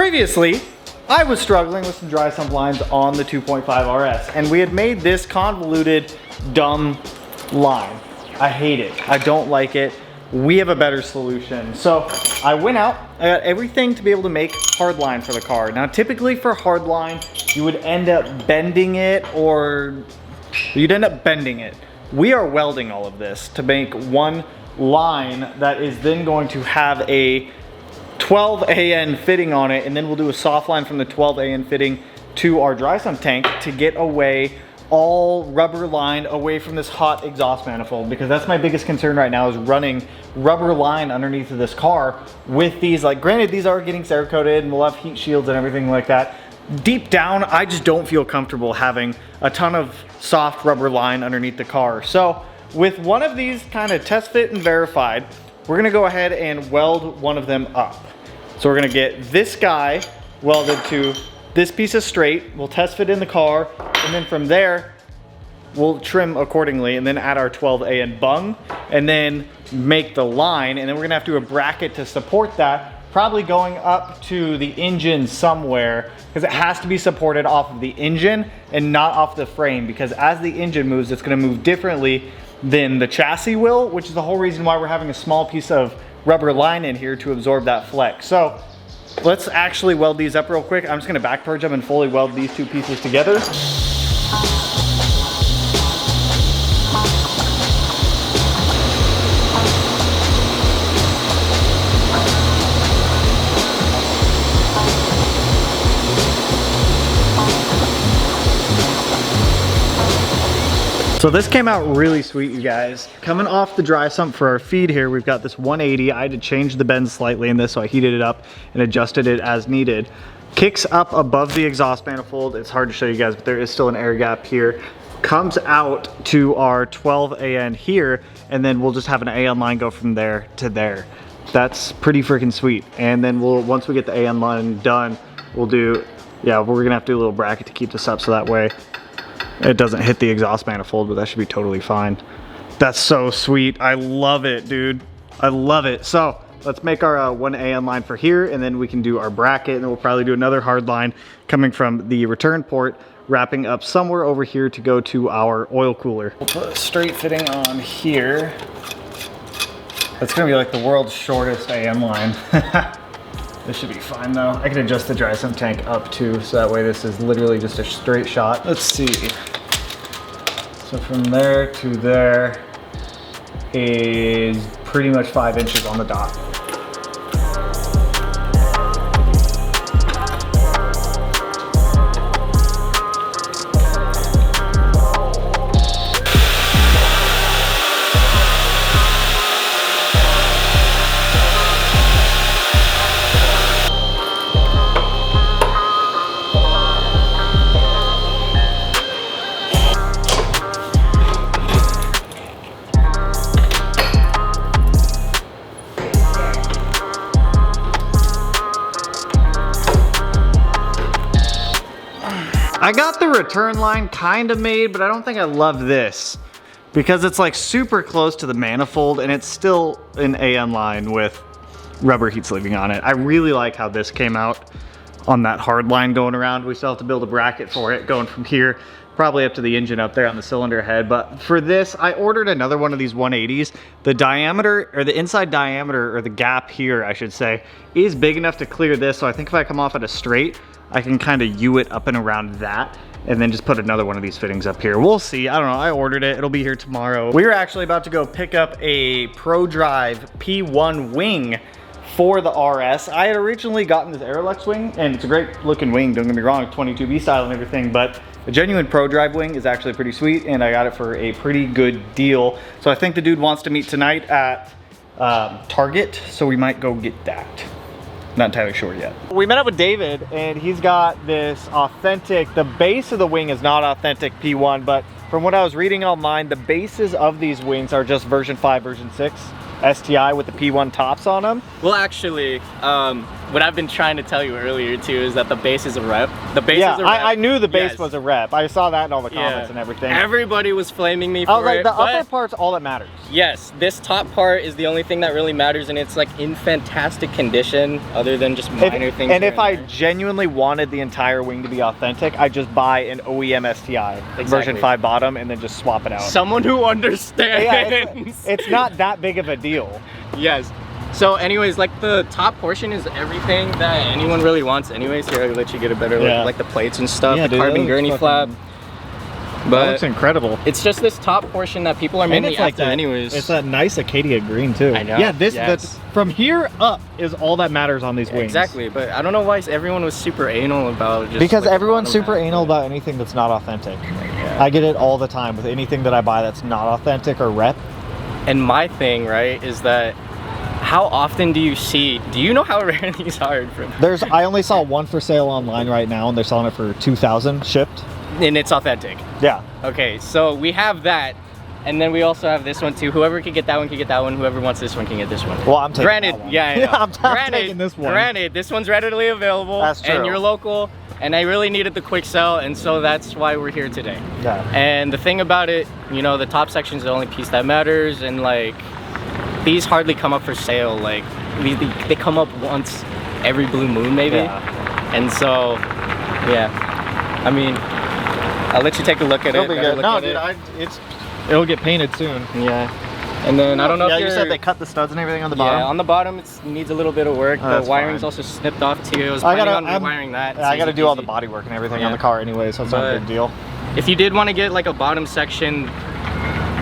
Previously, I was struggling with some dry sump lines on the 2.5RS, and we had made this convoluted, dumb line. I hate it. I don't like it. We have a better solution. So I went out, I got everything to be able to make hardline for the car. Now, typically for hardline, you would end up bending it, or you'd end up bending it. We are welding all of this to make one line that is then going to have a 12 AN fitting on it, and then we'll do a soft line from the 12 AN fitting to our dry sump tank to get away all rubber line away from this hot exhaust manifold, because that's my biggest concern right now, is running rubber line underneath of this car with these, like, granted these are getting Cerakoted and we'll have heat shields and everything like that. Deep down, I just don't feel comfortable having a ton of soft rubber line underneath the car. So with one of these kind of test fit and verified, we're gonna go ahead and weld one of them up. So we're gonna get this guy welded to this piece of straight, we'll test fit in the car, and then from there, we'll trim accordingly and then add our 12 AN bung and then make the line, and then we're gonna have to do a bracket to support that, probably going up to the engine somewhere, because it has to be supported off of the engine and not off the frame, because as the engine moves, it's gonna move differently than the chassis will, which is the whole reason why we're having a small piece of rubber line in here to absorb that flex. So let's actually weld these up real quick. I'm just gonna back purge them and fully weld these two pieces together. So this came out really sweet, you guys. Coming off the dry sump for our feed here, we've got this 180. I had to change the bend slightly in this, so I heated it up and adjusted it as needed. Kicks up above the exhaust manifold. It's hard to show you guys, but there is still an air gap here. Comes out to our 12 AN here, and then we'll just have an AN line go from there to there. That's pretty freaking sweet. And then once we get the AN line done, we'll do, yeah, we're gonna have to do a little bracket to keep this up so that way it doesn't hit the exhaust manifold, but that should be totally fine. That's so sweet. I love it, dude. I love it. So let's make our 1 AN line for here, and then we can do our bracket, and then we'll probably do another hard line coming from the return port, wrapping up somewhere over here to go to our oil cooler. We'll put a straight fitting on here. That's gonna be like the world's shortest AN line. This should be fine though. I can adjust the dry sump tank up too, so that way this is literally just a straight shot. Let's see. So from there to there is pretty much 5 inches on the dot. I got the return line kind of made, but I don't think I love this because it's like super close to the manifold and it's still an AN line with rubber heat sleeving on it. I really like how this came out on that hard line going around. We still have to build a bracket for it going from here, probably up to the engine up there on the cylinder head. But for this, I ordered another one of these 180s. The diameter, or the inside diameter, or the gap here, I should say, is big enough to clear this. So I think if I come off at a straight, I can kind of U it up and around that, and then just put another one of these fittings up here. We'll see. I don't know. I ordered it. It'll be here tomorrow. We were actually about to go pick up a Prodrive P1 wing for the RS. I had originally gotten this Aerolux wing, and it's a great looking wing, don't get me wrong, 22B style and everything, but a genuine Prodrive wing is actually pretty sweet, and I got it for a pretty good deal. So I think the dude wants to meet tonight at Target, so we might go get that. Not entirely sure yet. We met up with David, and he's got this authentic, the base of the wing is not authentic P1, but from what I was reading online, the bases of these wings are just version 5, version 6. STI with the P1 tops on them. Well, actually, what I've been trying to tell you earlier too is that the base is a rep. The base is a rep. I knew the base was a rep. I saw that in all the comments and everything. Everybody was flaming me for I was like, it, the upper part's all that matters. Yes, this top part is the only thing that really matters, and it's like in fantastic condition other than just minor things. And if I genuinely wanted the entire wing to be authentic, I just buy an OEM STI version 5 bottom and then just swap it out. Someone who understands. Yeah, it's not that big of a deal. Yes. So anyways, like the top portion is everything that anyone really wants anyways. Here, I'll let you get a better look, like the plates and stuff, the carbon gurney flap. But that looks incredible. It's just this top portion that people are mainly after anyways. It's that nice Acadia green too. I know. Yeah, this from here up is all that matters on these wings. Exactly, but I don't know why everyone was super anal about just because everyone's super anal about anything that's not authentic. Yeah. I get it all the time with anything that I buy that's not authentic or rep. And my thing, right, is that how often do you know how rare these are? I only saw one for sale online right now and they're selling it for $2,000 shipped. And it's authentic. Yeah. Okay, so we have that, and then we also have this one too. Whoever can get that one can get that one. Whoever wants this one can get this one. Well, I'm taking that one. Yeah, I know. I'm taking this one. Granted, this one's readily available. That's true. And you're local, and I really needed the quick sell, and so that's why we're here today. Yeah. And the thing about it, you know, the top section's the only piece that matters, and like these hardly come up for sale. Like they come up once every blue moon maybe. Yeah. And so, yeah. I mean, I'll let you take a look at it. It'll be good. No, dude, it'll get painted soon. Yeah. And then I don't know if you said they cut the studs and everything on the bottom? Yeah, on the bottom it needs a little bit of work. The wiring's also snipped off too. I was planning on rewiring that. Yeah, I gotta do all the body work and everything on the car anyway, so it's not a big deal. If you did want to get like a bottom section,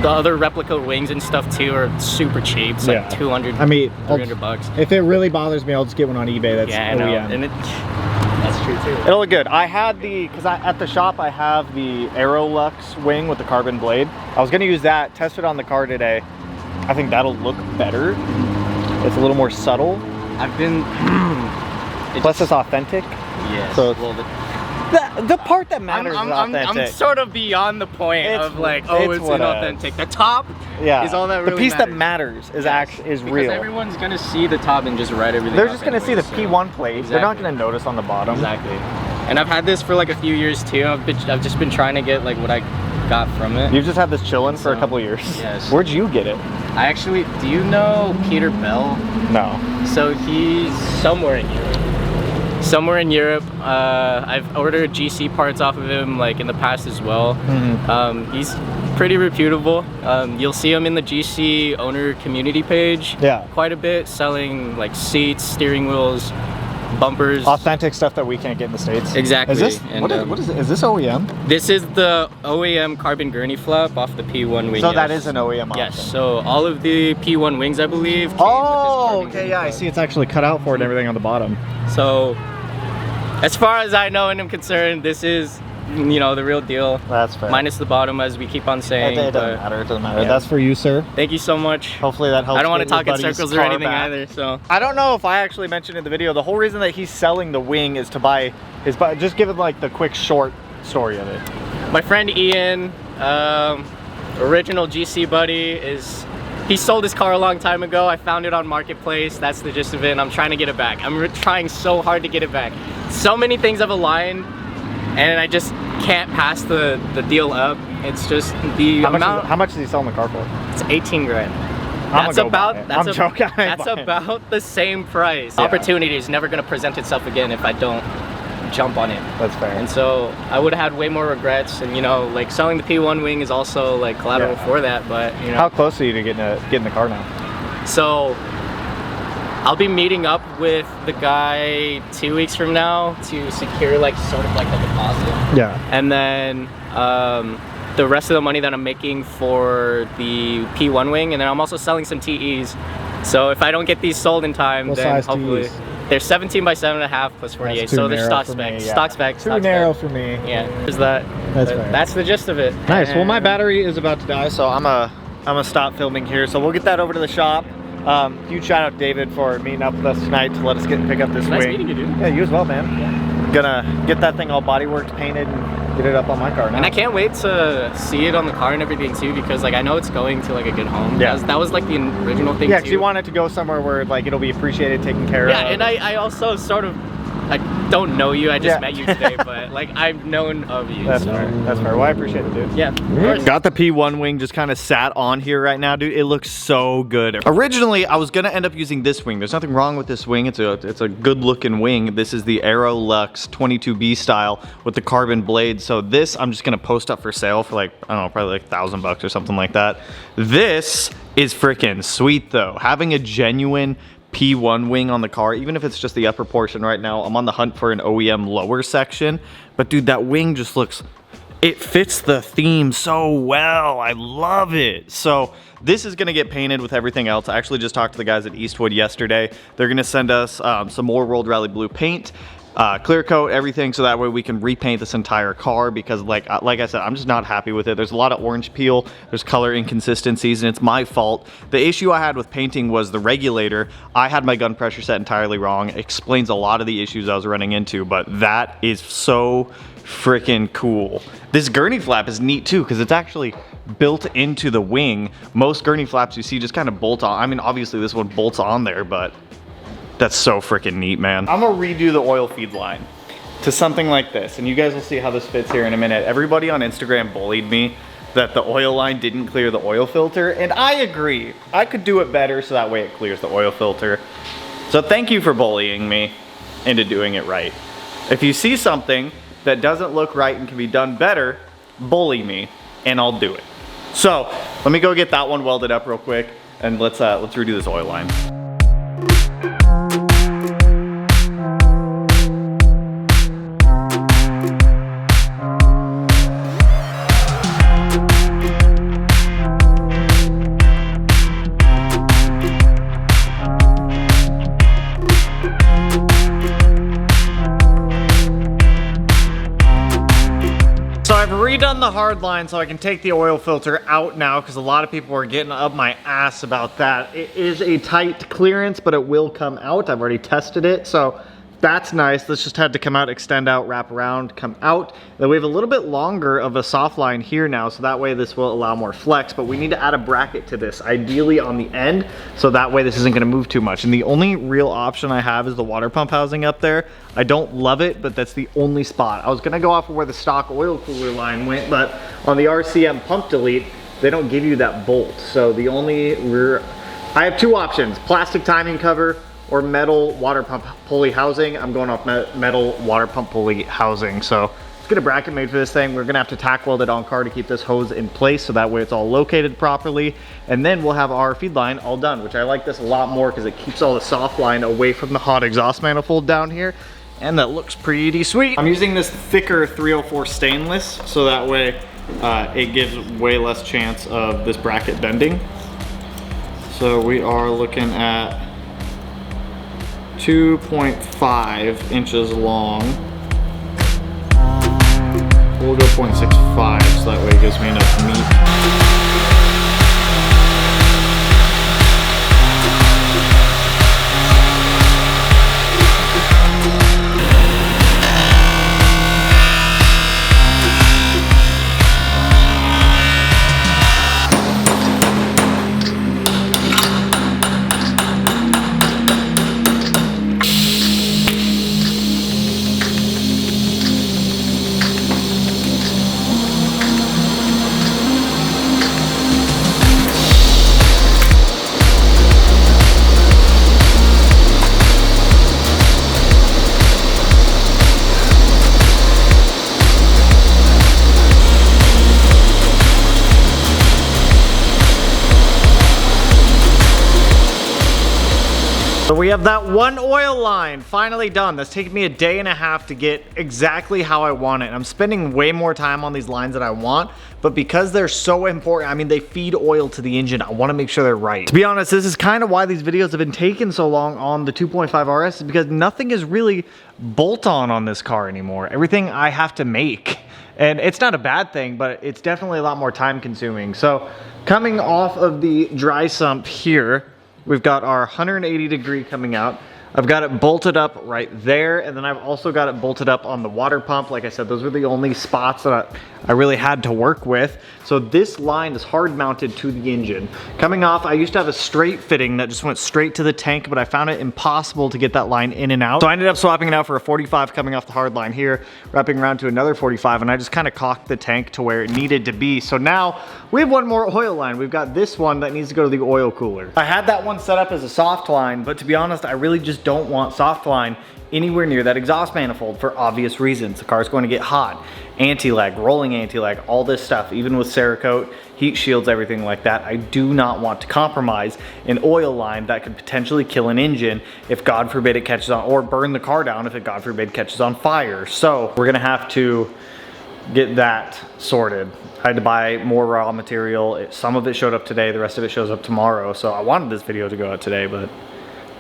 the other replica wings and stuff too are super cheap. It's like 200, I mean, 300 bucks. If it really bothers me, I'll just get one on eBay that's I know. And that's true too. It'll look good. I had because at the shop I have the Aerolux wing with the carbon blade. I was gonna use that, test it on the car today. I think that'll look better. It's a little more subtle. I've been... Plus it's authentic. Yes. So the part that matters is authentic. I'm sort of beyond the point of like, oh, it's inauthentic. The top is all that really matters. The piece that matters is is real. Because everyone's gonna see the top and just write everything. They're just gonna see the P1 plate. Exactly. They're not gonna notice on the bottom. Exactly. And I've had this for like a few years too. I've just been trying to get like what I got from it. You've just had this chilling for a couple years. Yes. Where'd you get it? I actually, do you know Peter Bell? No. So he's somewhere in Europe. Somewhere in Europe. I've ordered GC parts off of him like in the past as well. He's pretty reputable. You'll see him in the GC owner community page quite a bit, selling like seats, steering wheels, bumpers. Authentic stuff that we can't get in the States. Exactly. Is this, what is it? Is this OEM? This is the OEM carbon gurney flap off the P1 wing. So that is an OEM option. Yes, so all of the P1 wings I believe came with this okay, I see it's actually cut out for it and everything on the bottom. So as far as I know and I'm concerned, this is, you know, the real deal. That's fair. Minus the bottom, as we keep on saying. It doesn't matter. It doesn't matter. Yeah. That's for you, sir. Thank you so much. Hopefully that helps. I don't want to talk in circles or anything either. So I don't know if I actually mentioned in the video, the whole reason that he's selling the wing is to buy his. Just give it like the quick short story of it. My friend Ian, original GC buddy, he sold his car a long time ago. I found it on Marketplace. That's the gist of it. And I'm trying to get it back. I'm trying so hard to get it back. So many things have aligned, and I just can't pass the deal up. It's just the amount. How much is he selling the car for? It's 18 grand. That's about the same price. Yeah. Opportunity is never going to present itself again if I don't jump on it. That's fair. And so I would have had way more regrets, and you know, like selling the P1 wing is also like collateral for that. But you know, how close are you to getting the car now? So I'll be meeting up with the guy 2 weeks from now to secure like sort of like the deposit. Yeah. And then the rest of the money that I'm making for the P1 wing, and then I'm also selling some TEs. So if I don't get these sold in time, then hopefully they're 17 by 7.5 plus 48. So they're stock spec. Stock spec. Too narrow for me. Yeah. There's that. That's the gist of it. Nice. Well, my battery is about to die, so I'm gonna stop filming here. So we'll get that over to the shop. Huge shout out to David for meeting up with us tonight to let us pick up this wing. Nice meeting you, dude. Yeah, you as well, man. Yeah. Gonna get that thing all bodyworked, painted, and get it up on my car now. And I can't wait to see it on the car and everything too, because like I know it's going to like a good home. Yeah. That was like the original thing. Yeah, too. because you want it to go somewhere where like it'll be appreciated, taken care of. Yeah, and I also sort of, I don't know you, I just Yeah. met you today, but like I've known of you. That's so. fair. That's fair. Well, I appreciate it, dude. Yeah, of course. Got the P1 wing just kind of sat on here right now, dude. It looks so good. Originally, I was gonna end up using this wing. There's nothing wrong with this wing. It's a good looking wing. This is the Aerolux 22B style with the carbon blade. So this, I'm just gonna post up for sale for like, I don't know, probably like $1,000 or something like that. This is freaking sweet though. Having a genuine P1 wing on the car, even if it's just the upper portion right now. I'm on the hunt for an OEM lower section, but dude, that wing just looks, it fits the theme so well. I love it. So this is gonna get painted with everything else. I actually just talked to the guys at Eastwood yesterday. They're gonna send us some more World Rally Blue paint, clear coat everything, so that way we can repaint this entire car, because like I said, I'm just not happy with it. There's a lot of orange peel, there's color inconsistencies, and it's my fault. The issue I had with painting was the regulator. I had my gun pressure set entirely wrong. It explains a lot of the issues I was running into, but that is so freaking cool. This gurney flap is neat too, because it's actually built into the wing. Most gurney flaps you see just kind of bolt on. I mean, obviously this one bolts on there, but that's so freaking neat, man. I'm gonna redo the oil feed line to something like this, and you guys will see how this fits here in a minute. Everybody on Instagram bullied me that the oil line didn't clear the oil filter, and I agree. I could do it better so that way it clears the oil filter. So thank you for bullying me into doing it right. If you see something that doesn't look right and can be done better, bully me and I'll do it. So let me go get that one welded up real quick, and let's redo this oil line. I've redone the hard line so I can take the oil filter out now, because a lot of people are getting up my ass about that. It is a tight clearance, but it will come out. I've already tested it, so that's nice. This just had to come out, extend out, wrap around, come out. Then we have a little bit longer of a soft line here now, so that way this will allow more flex, but we need to add a bracket to this, ideally on the end, so that way this isn't gonna move too much. And the only real option I have is the water pump housing up there. I don't love it, but that's the only spot. I was gonna go off of where the stock oil cooler line went, but on the RCM pump delete, they don't give you that bolt. So the only I have two options: plastic timing cover or metal water pump pulley housing. I'm going off metal water pump pulley housing. So let's get a bracket made for this thing. We're gonna have to tack weld it on car to keep this hose in place, so that way it's all located properly. And then we'll have our feed line all done, which I like this a lot more because it keeps all the soft line away from the hot exhaust manifold down here. And that looks pretty sweet. I'm using this thicker 304 stainless, so that way it gives way less chance of this bracket bending. So we are looking at 2.5 inches long. We'll go 0.65, so that way it gives me enough meat. So we have that one oil line finally done. That's taken me a day and a half to get exactly how I want it. I'm spending way more time on these lines than I want, but because they're so important, I mean, they feed oil to the engine, I want to make sure they're right. To be honest, this is kind of why these videos have been taking so long on the 2.5RS, is because nothing is really bolt-on this car anymore. Everything I have to make. And it's not a bad thing, but it's definitely a lot more time consuming. So coming off of the dry sump here, we've got our 180 degree coming out. I've got it bolted up right there, and then I've also got it bolted up on the water pump. Like I said, those were the only spots that I really had to work with. So this line is hard mounted to the engine. Coming off, I used to have a straight fitting that just went straight to the tank, but I found it impossible to get that line in and out. So I ended up swapping it out for a 45 coming off the hard line here, wrapping around to another 45, and I just kind of cocked the tank to where it needed to be. So now we have one more oil line. We've got this one that needs to go to the oil cooler. I had that one set up as a soft line, but to be honest, I really just don't want soft line anywhere near that exhaust manifold for obvious reasons. The car's going to get hot, anti-lag, rolling anti-lag, all this stuff, even with Cerakote, heat shields, everything like that. I do not want to compromise an oil line that could potentially kill an engine if God forbid it catches on, or burn the car down if it God forbid catches on fire. So we're gonna have to get that sorted. I had to buy more raw material. Some of it showed up today, the rest of it shows up tomorrow. So I wanted this video to go out today, but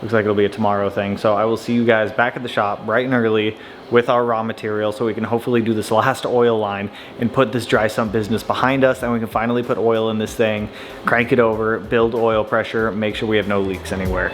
looks like it'll be a tomorrow thing. So I will see you guys back at the shop bright and early with our raw material so we can hopefully do this last oil line and put this dry sump business behind us, and we can finally put oil in this thing, crank it over, build oil pressure, make sure we have no leaks anywhere.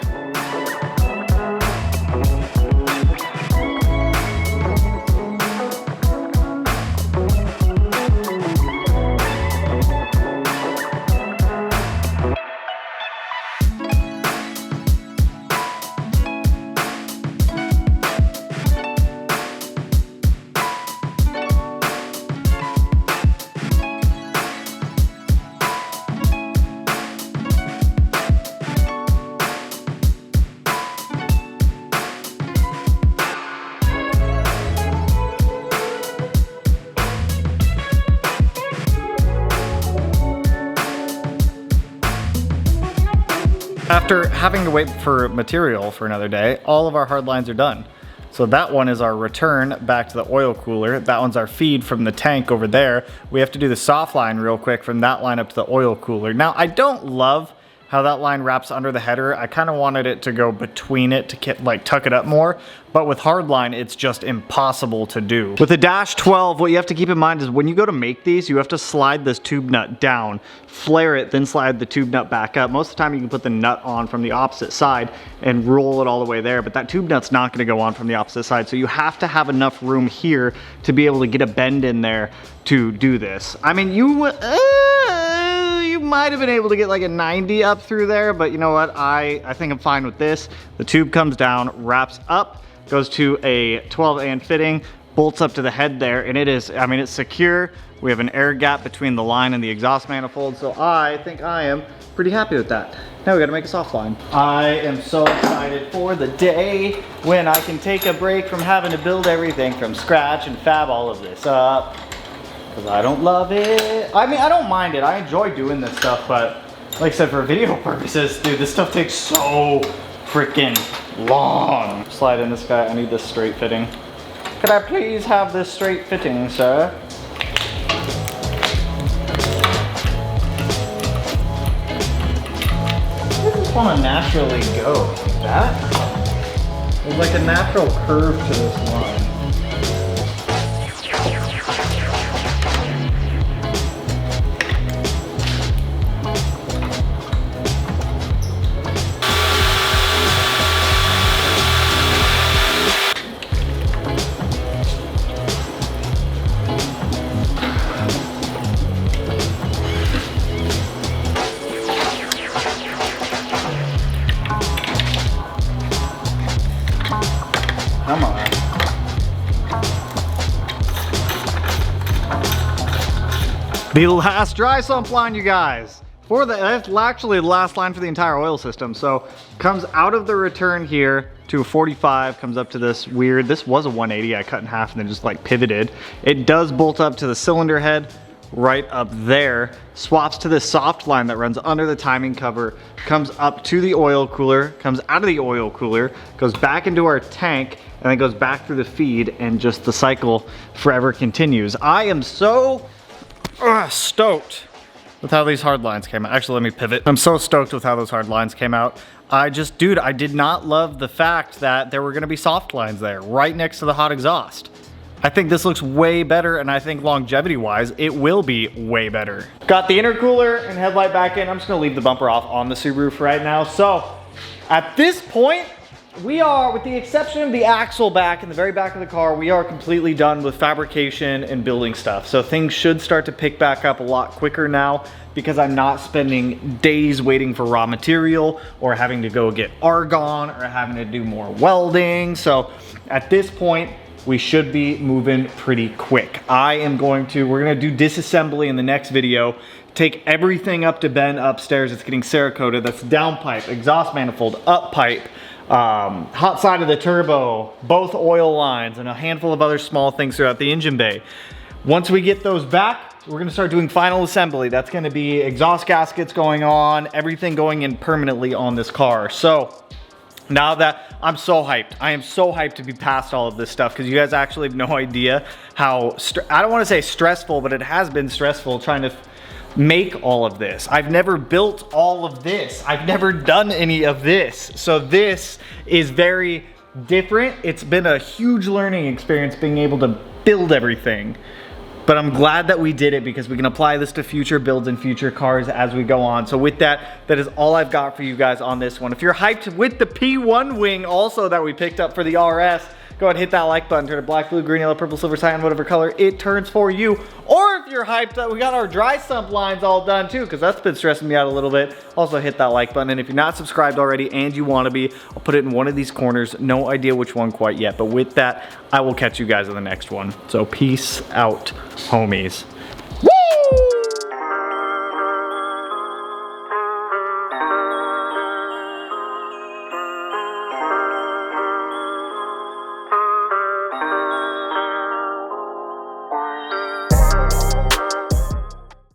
After having to wait for material for another day, all of our hard lines are done. So that one is our return back to the oil cooler. That one's our feed from the tank over there. We have to do the soft line real quick from that line up to the oil cooler. Now, I don't love how that line wraps under the header. I kind of wanted it to go between it to get, like, tuck it up more, but with hardline, it's just impossible to do. With the Dash 12, what you have to keep in mind is when you go to make these, you have to slide this tube nut down, flare it, then slide the tube nut back up. Most of the time you can put the nut on from the opposite side and roll it all the way there, but that tube nut's not gonna go on from the opposite side, so you have to have enough room here to be able to get a bend in there to do this. I mean, you might have been able to get like a 90 up through there, but you know what? I think I'm fine with this. The tube comes down, wraps up, goes to a 12-AN fitting, bolts up to the head there, and it is, I mean, it's secure. We have an air gap between the line and the exhaust manifold, so I think I am pretty happy with that. Now we gotta make a soft line. I am so excited for the day when I can take a break from having to build everything from scratch and fab all of this up. Because I don't love it. I mean, I don't mind it. I enjoy doing this stuff, but like I said, for video purposes, dude, this stuff takes so freaking long. Slide in this guy. I need this straight fitting. Could I please have this straight fitting, sir? I just want to naturally go like that. There's like a natural curve to this line. Come on. The last dry sump line, you guys. That's actually the last line for the entire oil system. So comes out of the return here to a 45, comes up to this weird, this was a 180, I cut in half and then just like pivoted. It does bolt up to the cylinder head right up there, swaps to this soft line that runs under the timing cover, comes up to the oil cooler, comes out of the oil cooler, goes back into our tank, and then goes back through the feed, and just the cycle forever continues. I am so stoked with how these hard lines came out. Actually, let me pivot. I'm so stoked with how those hard lines came out. Dude, I did not love the fact that there were gonna be soft lines there, right next to the hot exhaust. I think this looks way better, and I think longevity-wise, it will be way better. Got the intercooler and headlight back in. I'm just gonna leave the bumper off on the Subaru for right now. So, at this point, we are, with the exception of the axle back in the very back of the car, we are completely done with fabrication and building stuff. So things should start to pick back up a lot quicker now because I'm not spending days waiting for raw material or having to go get argon or having to do more welding. So at this point, we should be moving pretty quick. we're gonna do disassembly in the next video. Take everything up to Ben upstairs. It's getting Cerakoted. That's down pipe, exhaust manifold, up pipe, hot side of the turbo, both oil lines, and a handful of other small things throughout the engine bay. Once we get those back, we're gonna start doing final assembly. That's gonna be exhaust gaskets going on, everything going in permanently on this car. So now that I'm so hyped, I am so hyped to be past all of this stuff because you guys actually have no idea how, I don't wanna say stressful, but it has been stressful trying to make all of this. I've never built all of this. I've never done any of this. So this is very different. It's been a huge learning experience being able to build everything. But I'm glad that we did it because we can apply this to future builds and future cars as we go on. So with that, that is all I've got for you guys on this one. If you're hyped with the P1 wing also that we picked up for the RS, go ahead and hit that like button, turn it black, blue, green, yellow, purple, silver, cyan, whatever color it turns for you. Or if you're hyped that we got our dry sump lines all done too, because that's been stressing me out a little bit, also hit that like button. And if you're not subscribed already and you want to be, I'll put it in one of these corners. No idea which one quite yet, but with that, I will catch you guys in the next one. So peace out, homies.